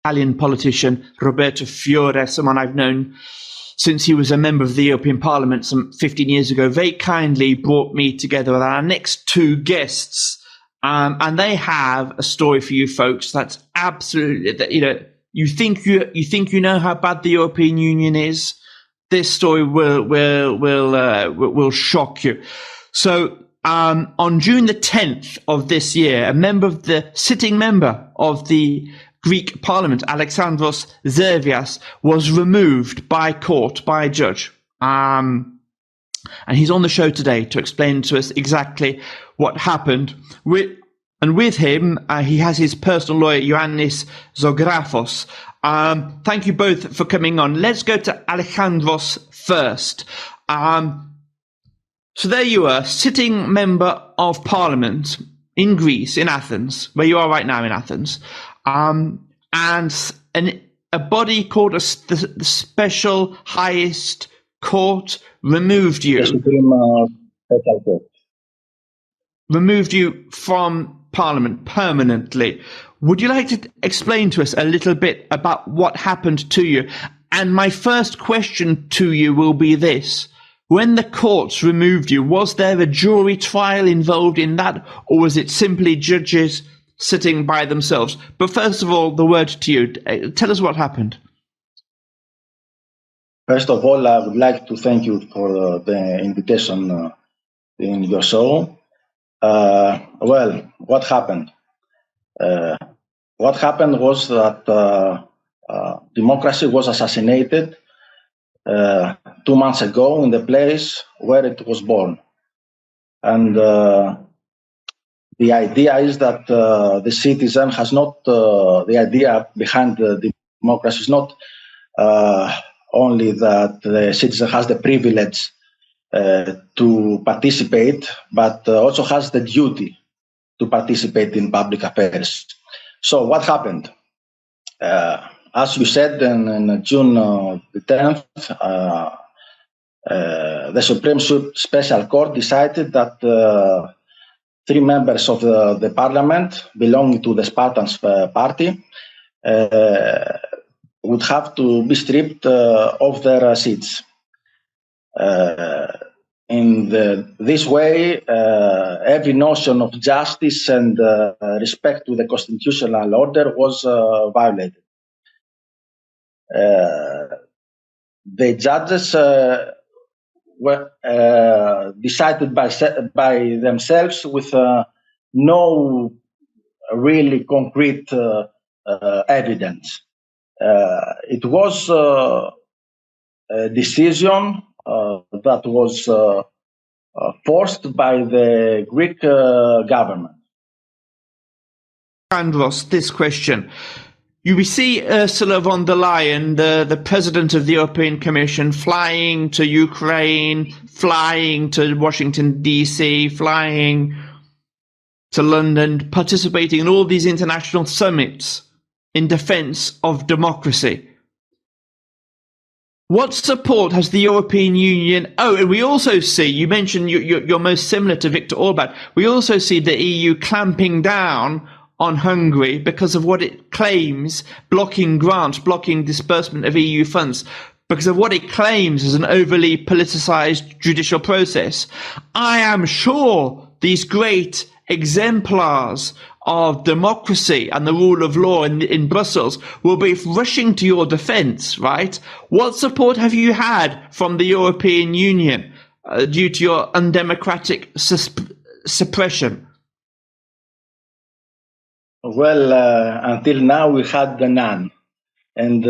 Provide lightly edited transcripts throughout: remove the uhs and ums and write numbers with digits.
Italian politician Roberto Fiore, someone I've known since he was a member of the European Parliament some 15 years ago, very kindly brought me together with our next two guests. And they have a story for you folks that's absolutely, you think you know how bad the European Union is. This story will shock you. So on June the 10th of this year, sitting member of the Greek Parliament, Alexandros Zervias, was removed by court, by a judge. And he's on the show today to explain to us exactly what happened. With him, he has his personal lawyer, Ioannis Zographos. Thank you both for coming on. Let's go to Alexandros first. So there you are, sitting member of Parliament in Greece, in Athens, where you are right now in Athens. And a body called the Special Highest Court removed you. The Supreme Special Court. Removed you from Parliament permanently. Would you like to explain to us a little bit about what happened to you? And my first question to you will be this. When the courts removed you, was there a jury trial involved in that, or was it simply judges sitting by themselves? But first of all, the word to you. Tell us what happened. First of all, I would like to thank you for the invitation in your show. Well, what happened? What happened was that democracy was assassinated 2 months ago in the place where it was born. And the idea is that the citizen has not, the idea behind the democracy is not only that the citizen has the privilege to participate, but also has the duty to participate in public affairs. So what happened? As you said, in June the 10th, the Supreme Special Court decided that 3 members of the parliament belonging to the Spartans party would have to be stripped of their seats. In this way, every notion of justice and respect to the constitutional order was violated. The judges were decided by themselves with no really concrete evidence. It was a decision that was forced by the Greek government. Andros, this question. You see Ursula von der Leyen, the president of the European Commission, flying to Ukraine, flying to Washington, D.C., flying to London, participating in all these international summits in defense of democracy. What support has the European Union? Oh, and we also see, you mentioned you're most similar to Viktor Orban. We also see the EU clamping down on Hungary because of what it claims, blocking grants, blocking disbursement of EU funds, because of what it claims is an overly politicized judicial process. I am sure these great exemplars of democracy and the rule of law in Brussels will be rushing to your defense, right? What support have you had from the European Union due to your undemocratic suppression? Well, until now we had none, and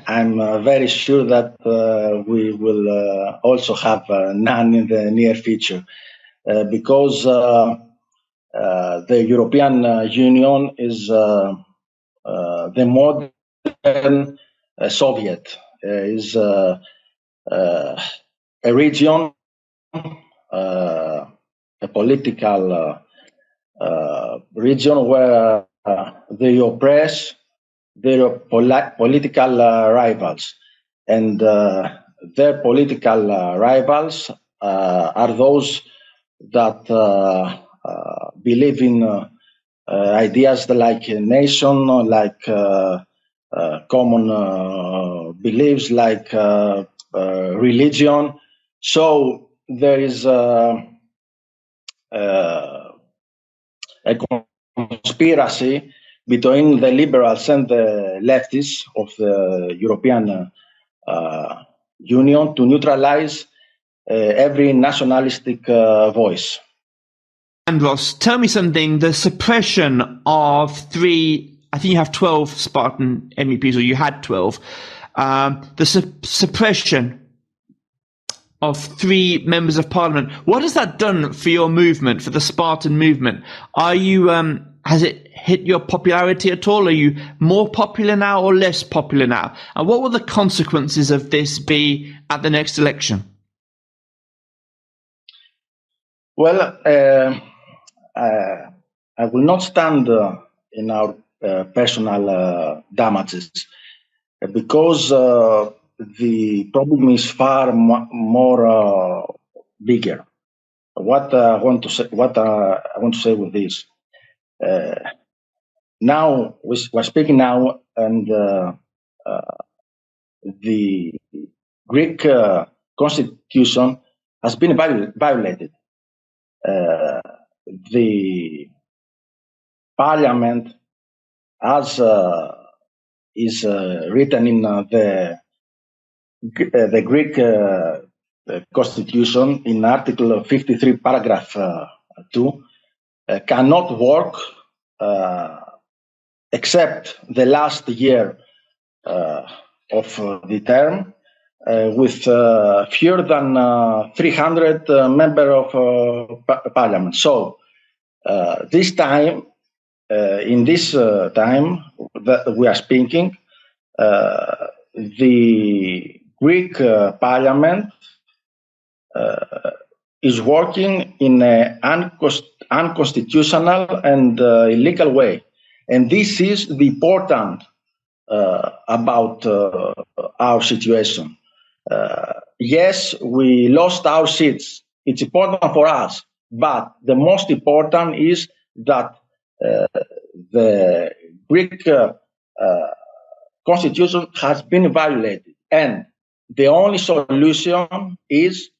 I'm very sure that we will also have none in the near future, because the European Union is the modern Soviet, is a region, a political region where they oppress their political rivals, and their political rivals are those that believe in ideas like a nation, like common beliefs like religion. So there is a conspiracy between the liberals and the leftists of the European Union to neutralize every nationalistic voice. Andros, tell me something. The suppression of I think you have 12 Spartan MEPs, or you had 12. The suppression of 3 members of parliament. What has that done for your movement, for the Spartan movement? Are you, has it hit your popularity at all? Are you more popular now or less popular now? And what will the consequences of this be at the next election? Well, I will not stand in our personal damages because the problem is far more bigger. What I want to say with this. Now we're speaking now, and the Greek constitution has been violated. The parliament, as is written in the Greek constitution in Article 53, paragraph 2, cannot work except the last year of the term with fewer than 300 members of parliament. So this time, in this time that we are speaking, the Greek parliament is working in an unconstitutional and illegal way. And this is the important about our situation. Yes, we lost our seats. It's important for us. But the most important is that the Greek constitution has been violated. And the only solution is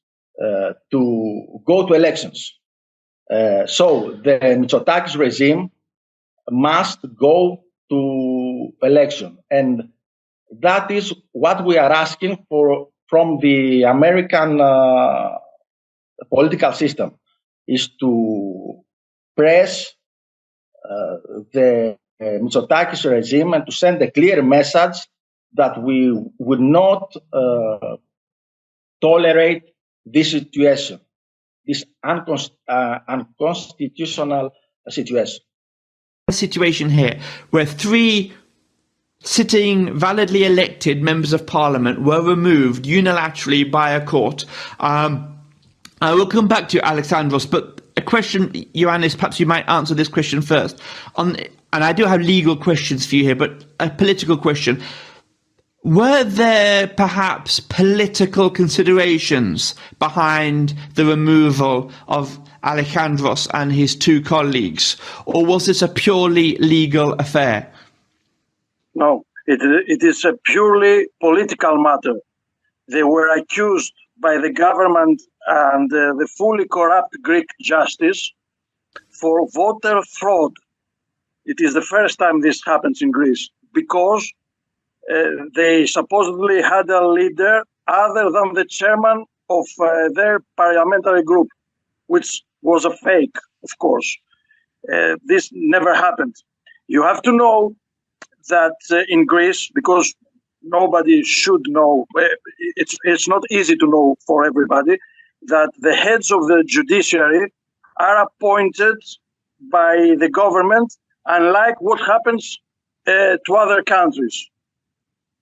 to go to elections. So the Mητσοτάκη regime must go to election. And that is what we are asking for from the American political system, is to press the Mητσοτάκη regime and to send a clear message that we would not tolerate this situation, this unconstitutional situation. A situation here where 3 sitting validly elected members of parliament were removed unilaterally by a court. I will come back to you, Alexandros, but a question, Ioannis, perhaps you might answer this question first. And I do have legal questions for you here, but a political question. Were there perhaps political considerations behind the removal of Alexandros and his 2 colleagues, or was this a purely legal affair? No, it is a purely political matter. They were accused by the government and the fully corrupt Greek justice for voter fraud. It is the first time this happens in Greece, because they supposedly had a leader other than the chairman of their parliamentary group, which was a fake, of course. This never happened. You have to know that in Greece, because nobody should know, it's not easy to know for everybody, that the heads of the judiciary are appointed by the government, unlike what happens to other countries.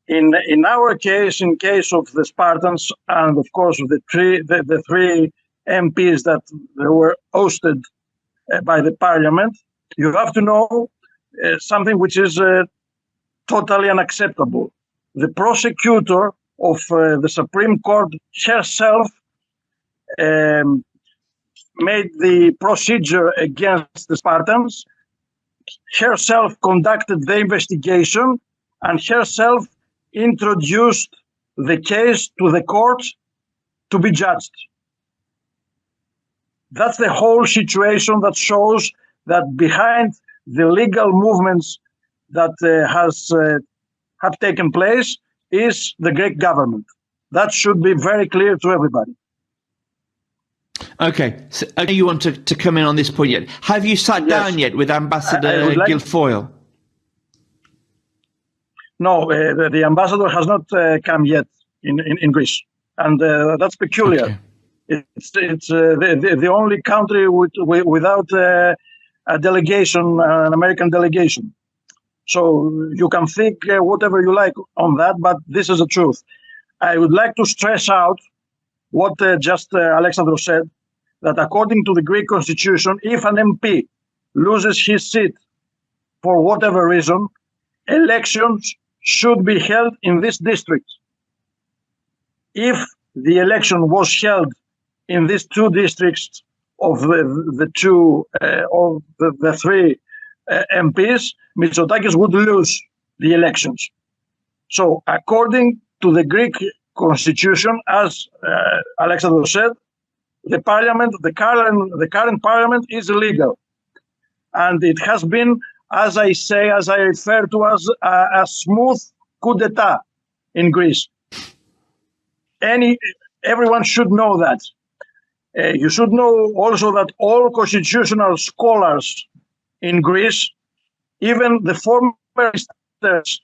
In our case, in case of the Spartans, and of course the 3 MPs that were ousted by the parliament, you have to know something which is totally unacceptable. The prosecutor of the Supreme Court herself made the procedure against the Spartans, herself conducted the investigation, and herself introduced the case to the court to be judged. That's the whole situation that shows that behind the legal movements that have taken place is the Greek government. That should be very clear to everybody. Okay, so you want to come in on this point yet? Have you sat down yet with Ambassador Guilfoyle? No, the ambassador has not come yet in Greece, and that's peculiar. Okay. It's the only country without a delegation, an American delegation. So you can think whatever you like on that, but this is the truth. I would like to stress out what just Alexandros said, that according to the Greek constitution, if an MP loses his seat for whatever reason, elections should be held in this district. If the election was held in these two districts of the three MPs, Mητσοτάκis would lose the elections. So according to the Greek constitution, as Alexandros said, the parliament, the current parliament is illegal. And it has been, as I refer to as a smooth coup d'etat in Greece. Everyone should know that. You should know also that all constitutional scholars in Greece, even the former ministers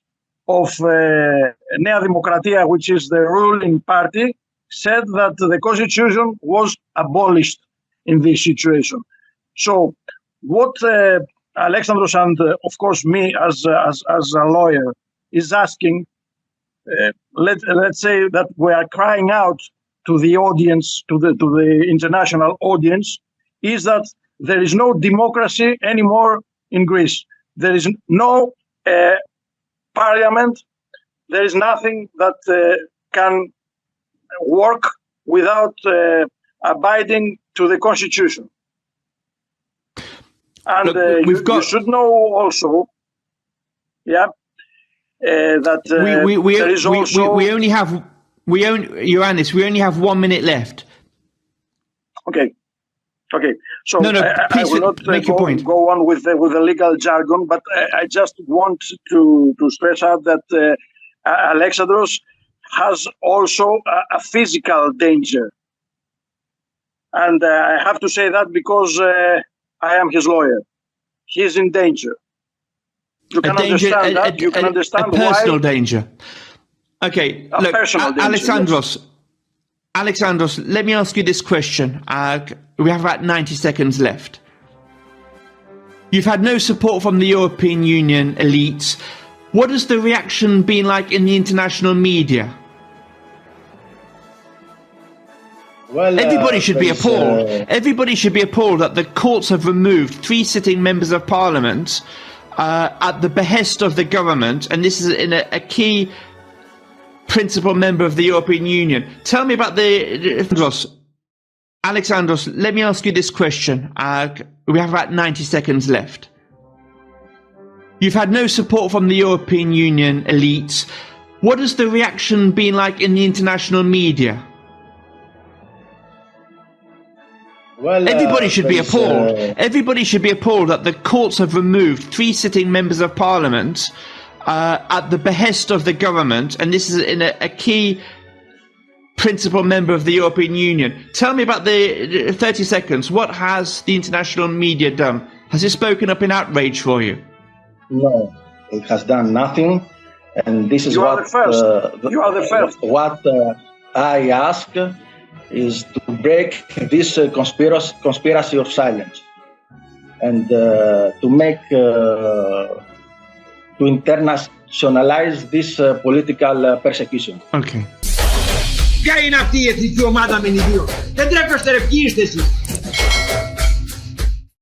of Nea Δημοκρατία, which is the ruling party, said that the constitution was abolished in this situation. So what Alexandros and of course me as a lawyer is asking, let's say that we are crying out to the audience, to the international audience, is that there is no democracy anymore in Greece. There is no parliament. There is nothing that can work without abiding to the constitution. And look, you should know also, that there is also... Ioannis, we only have 1 minute left. Okay. So please I will not make your point. Go on with the legal jargon, but I just want to stress out that Alexandros has also a physical danger. And I have to say that because I am his lawyer. He is in danger. You can understand that. You can understand why. A personal danger. Okay, look, Alexandros, let me ask you this question. We have about 90 seconds left. You've had no support from the European Union elites. What has the reaction been like in the international media? Well, everybody should be appalled. Everybody should be appalled that the courts have removed 3 sitting members of parliament at the behest of the government, and this is in a key principal member of the European Union. Tell me about Alexandros, let me ask you this question. We have about 90 seconds left. You've had no support from the European Union elites. What has the reaction been like in the international media? Well, everybody should be appalled. Everybody should be appalled that the courts have removed 3 sitting members of parliament at the behest of the government, and this is in a key principal member of the European Union. Tell me about the 30 seconds. What has the international media done? Has it spoken up in outrage for you? No, it has done nothing, and this is what you are the first. What I ask is to break this conspiracy of silence, and to make to internationalize this political persecution. Okay. Ποια είναι αυτή η εθνική ομάδα με νηδίο? Δεν τρέπεστε ρε, ποιοι είστε εσείς?